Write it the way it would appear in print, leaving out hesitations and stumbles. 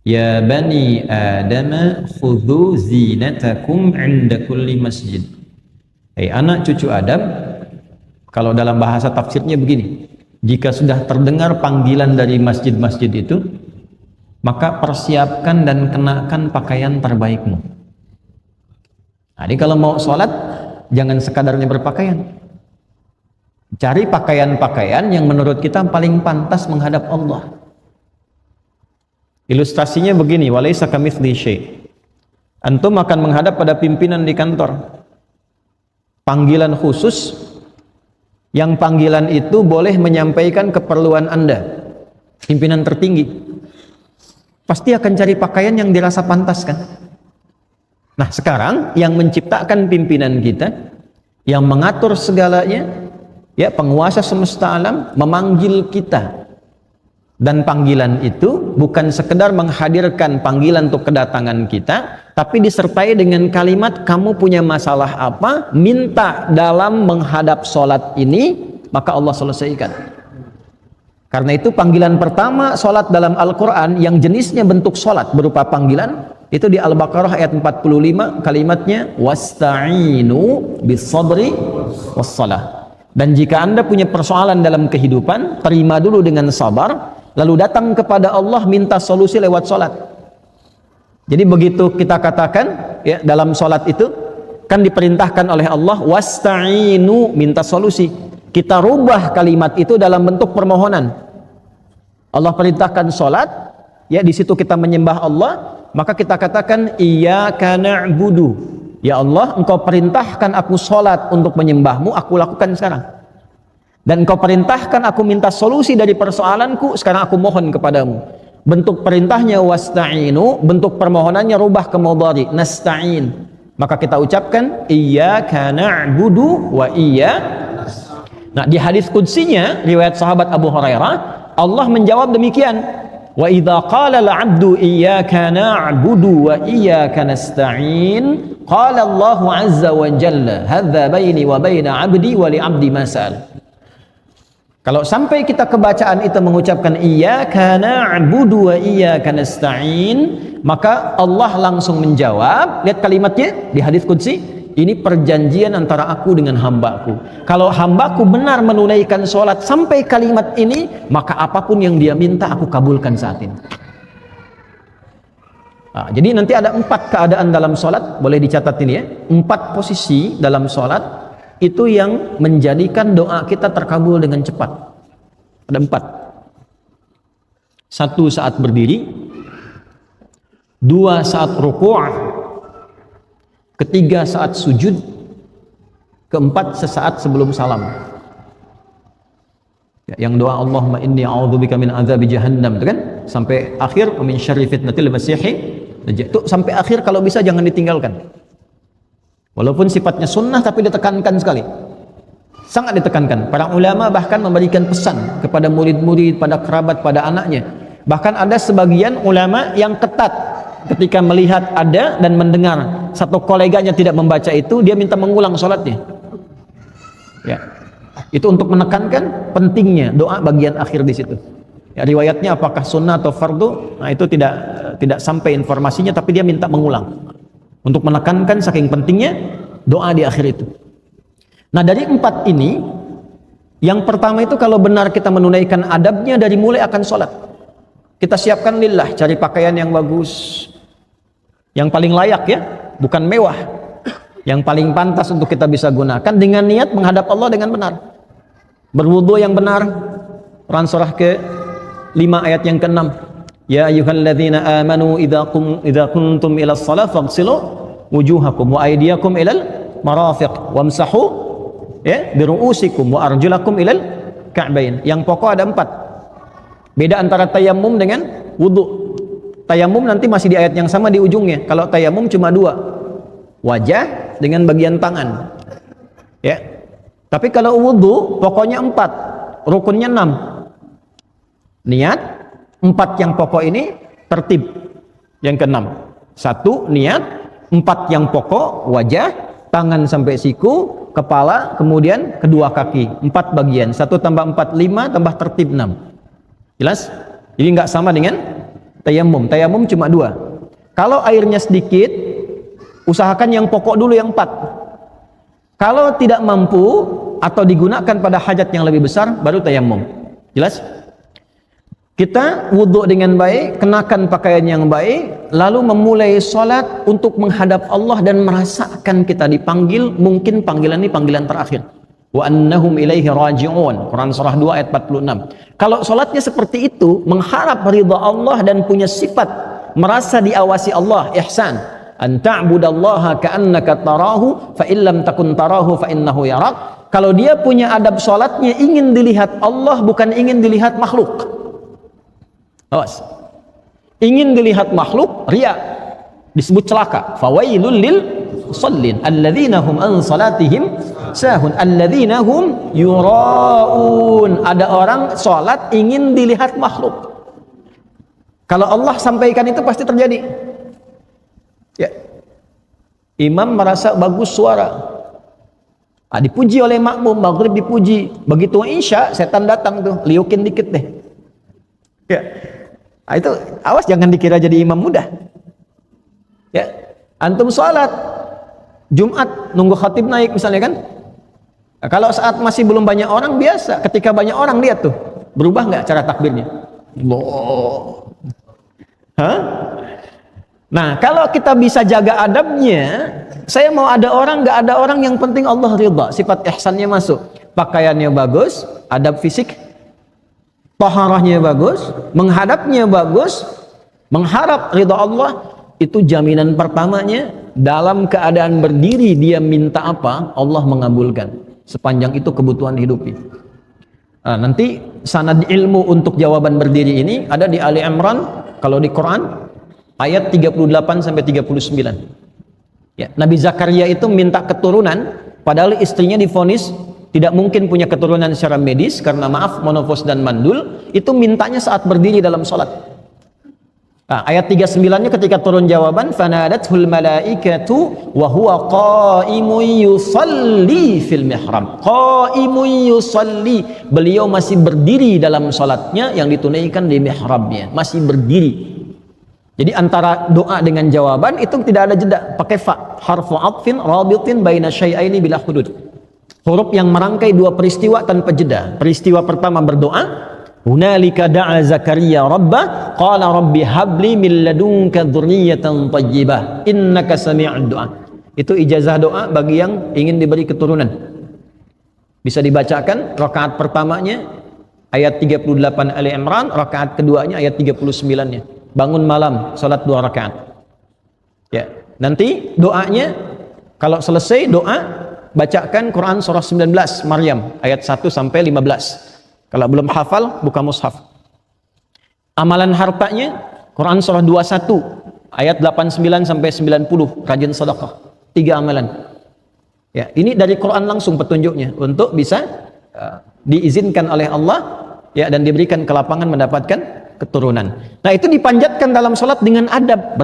Ya bani Adam khudhu zinatakum 'inda kulli masjid. Hai anak cucu Adam, kalau dalam bahasa tafsirnya begini, jika sudah terdengar panggilan dari masjid-masjid itu, maka persiapkan dan kenakan pakaian terbaikmu. Jadi kalau mau sholat, jangan sekadarnya berpakaian. Cari pakaian-pakaian yang menurut kita paling pantas menghadap Allah. Ilustrasinya begini, walaysa kamitslihi syai'. Antum akan menghadap pada pimpinan di kantor. Panggilan khusus, yang panggilan itu boleh menyampaikan keperluan Anda. Pimpinan tertinggi. Pasti akan cari pakaian yang dirasa pantas kan? Nah sekarang yang menciptakan pimpinan kita, yang mengatur segalanya, ya penguasa semesta alam, memanggil kita. Dan panggilan itu bukan sekedar menghadirkan panggilan untuk kedatangan kita, tapi disertai dengan kalimat, kamu punya masalah apa, minta dalam menghadap sholat ini, maka Allah selesaikan. Karena itu panggilan pertama sholat dalam Al-Quran yang jenisnya bentuk sholat berupa panggilan, itu di Al-Baqarah ayat 45, kalimatnya wasta'inu bis-sabri was-salah. Dan jika Anda punya persoalan dalam kehidupan, terima dulu dengan sabar, lalu datang kepada Allah minta solusi lewat sholat. Jadi begitu kita katakan ya, dalam sholat itu kan diperintahkan oleh Allah wasta'inu, minta solusi. Kita rubah kalimat itu dalam bentuk permohonan. Allah perintahkan sholat, ya di situ kita menyembah Allah, maka kita katakan iyyaka na'budu. Ya Allah, engkau perintahkan aku sholat untuk menyembahmu, aku lakukan sekarang. Dan engkau perintahkan aku minta solusi dari persoalanku, sekarang aku mohon kepadamu. Bentuk perintahnya wasta'inu, bentuk permohonannya rubah ke mudhari, nasta'in. Maka kita ucapkan iyyaka na'budu wa Nah di hadis qudsinya riwayat sahabat Abu Hurairah, Allah menjawab demikian, wa idza qala al-'abdu iyyaka na'budu wa iyyaka nasta'in qala Allahu 'azza wa jalla hadza baini wa baina 'abdi wa li 'abdi ma sa'al. Kalau sampai kita kebacaan itu mengucapkan iyyaka na'budu wa iyyaka nasta'in, maka Allah langsung menjawab. Lihat kalimatnya di hadis qudsi, ini perjanjian antara aku dengan hambaku. Kalau hambaku benar menunaikan sholat sampai kalimat ini, maka apapun yang dia minta aku kabulkan saat ini. Nah, jadi nanti ada 4 keadaan dalam sholat, boleh dicatat ini ya, 4 posisi dalam sholat itu yang menjadikan doa kita terkabul dengan cepat. Ada 4. 1 saat berdiri, 2 saat ruku', 3 saat sujud, 4 sesaat sebelum salam. Yang doa Allahumma inni a'udzubika min adzabi jahannam, itu kan sampai akhir, min syarri fitnatil masiihid dajjal. Itu sampai akhir kalau bisa jangan ditinggalkan. Walaupun sifatnya sunnah tapi ditekankan sekali, sangat ditekankan. Para ulama bahkan memberikan pesan kepada murid-murid, pada kerabat, pada anaknya. Bahkan ada sebagian ulama yang ketat ketika melihat ada dan mendengar satu koleganya tidak membaca itu, dia minta mengulang sholatnya. Ya, itu untuk menekankan pentingnya doa bagian akhir di situ. Ya, riwayatnya apakah sunnah atau fardu, nah itu tidak sampai informasinya, tapi dia minta mengulang. Untuk menekankan saking pentingnya doa di akhir itu. Nah dari 4 ini, yang pertama itu kalau benar kita menunaikan adabnya dari mulai akan sholat, kita siapkan lillah, cari pakaian yang bagus, yang paling layak ya, bukan mewah, yang paling pantas untuk kita bisa gunakan dengan niat menghadap Allah dengan benar. Berwudu yang benar, Quran surah ke-5 ayat yang ke-6. Ya ayyuhalladzina amanu idza kuntum ila shalah faghsilu wujuhakum wa aydiyakum ilal marafiq wamsahu ya biru'usikum wa arjulakum ilal ka'bain. Yang pokok ada 4. Beda antara tayammum dengan wudu. Tayammum nanti masih di ayat yang sama di ujungnya. Kalau tayammum cuma 2. Wajah dengan bagian tangan. Ya. Tapi kalau wudu pokoknya 4, rukunnya 6. Niat 4 yang pokok ini tertib. Yang ke-6, 1 niat, 4 yang pokok wajah, tangan sampai siku, kepala, kemudian kedua kaki, 4 bagian. 1 tambah 4 5 tambah tertib 6. Jelas? Jadi nggak sama dengan Tayamum. Tayamum cuma 2. Kalau airnya sedikit, usahakan yang pokok dulu yang 4. Kalau tidak mampu atau digunakan pada hajat yang lebih besar, baru tayamum. Jelas? Kita wudhu dengan baik, kenakan pakaian yang baik, lalu memulai sholat untuk menghadap Allah dan merasakan kita dipanggil, mungkin panggilan ini panggilan terakhir. Wa annahum ilaihi raji'un. Quran surah 2 ayat 46. Kalau sholatnya seperti itu, mengharap ridha Allah dan punya sifat merasa diawasi Allah, ihsan. An ta'budallaha ka'annaka tarahu fa illam takun tarahu fa innahu yarak. Kalau dia punya adab sholatnya ingin dilihat Allah, bukan ingin dilihat makhluk. Awas. Ingin dilihat makhluk, riya, disebut celaka. Fawailul lil musallin alladzina hum an salatihim sahun alladzina hum yuraun. Ada orang salat ingin dilihat makhluk. Kalau Allah sampaikan itu pasti terjadi. Ya. Imam merasa bagus suara. Dipuji oleh makmum, maghrib dipuji. Begitu isya, setan datang tuh, liukin dikit deh. Ya. Itu awas jangan dikira jadi imam mudah. Ya, antum sholat Jumat nunggu khatib naik misalnya kan. Nah, kalau saat masih belum banyak orang biasa, ketika banyak orang lihat tuh berubah nggak cara takbirnya? Loh, hah? Nah kalau kita bisa jaga adabnya, saya mau ada orang nggak ada orang yang penting Allah ridha, sifat ihsannya masuk, pakaiannya bagus, adab fisik. Taharahnya bagus, menghadapnya bagus, mengharap ridha Allah, itu jaminan pertamanya. Dalam keadaan berdiri dia minta apa, Allah mengabulkan. Sepanjang itu kebutuhan hidupi. Nah, nanti sanad ilmu untuk jawaban berdiri ini ada di Ali Imran, kalau di Quran ayat 38 sampai 39. Ya, Nabi Zakaria itu minta keturunan, padahal istrinya divonis tidak mungkin punya keturunan secara medis karena maaf monofos dan mandul, itu mintanya saat berdiri dalam sholat. Nah, ayat 39-nya ketika turun jawaban, fanadathul malaikatu wa huwa qaimun yusalli fil mihrab. Qaimun yusalli, beliau masih berdiri dalam sholatnya yang ditunaikan di mihrabnya, masih berdiri. Jadi antara doa dengan jawaban itu tidak ada jeda, pakai fa, harfu atfin rabitin baina syai'aini bila hudud. Huruf yang merangkai dua peristiwa tanpa jeda. Peristiwa pertama berdoa, hunalika da'a Zakaria rabbah qala rabbi habli min ladunka dzurriyyatan thayyibah innaka sami'ud du'a. Itu ijazah doa bagi yang ingin diberi keturunan. Bisa dibacakan rakaat pertamanya ayat 38 Ali Imran, rakaat keduanya ayat 39-nya. Bangun malam salat 2 rakaat. Ya, nanti doanya kalau selesai doa bacakan Quran surah 19 Maryam ayat 1 sampai 15. Kalau belum hafal buka mushaf. Amalan hartanya Quran surah 21 ayat 89 sampai 90, rajin sedekah. 3 amalan. Ya, ini dari Quran langsung petunjuknya untuk bisa diizinkan oleh Allah ya dan diberikan kelapangan mendapatkan keturunan. Nah, itu dipanjatkan dalam salat dengan adab.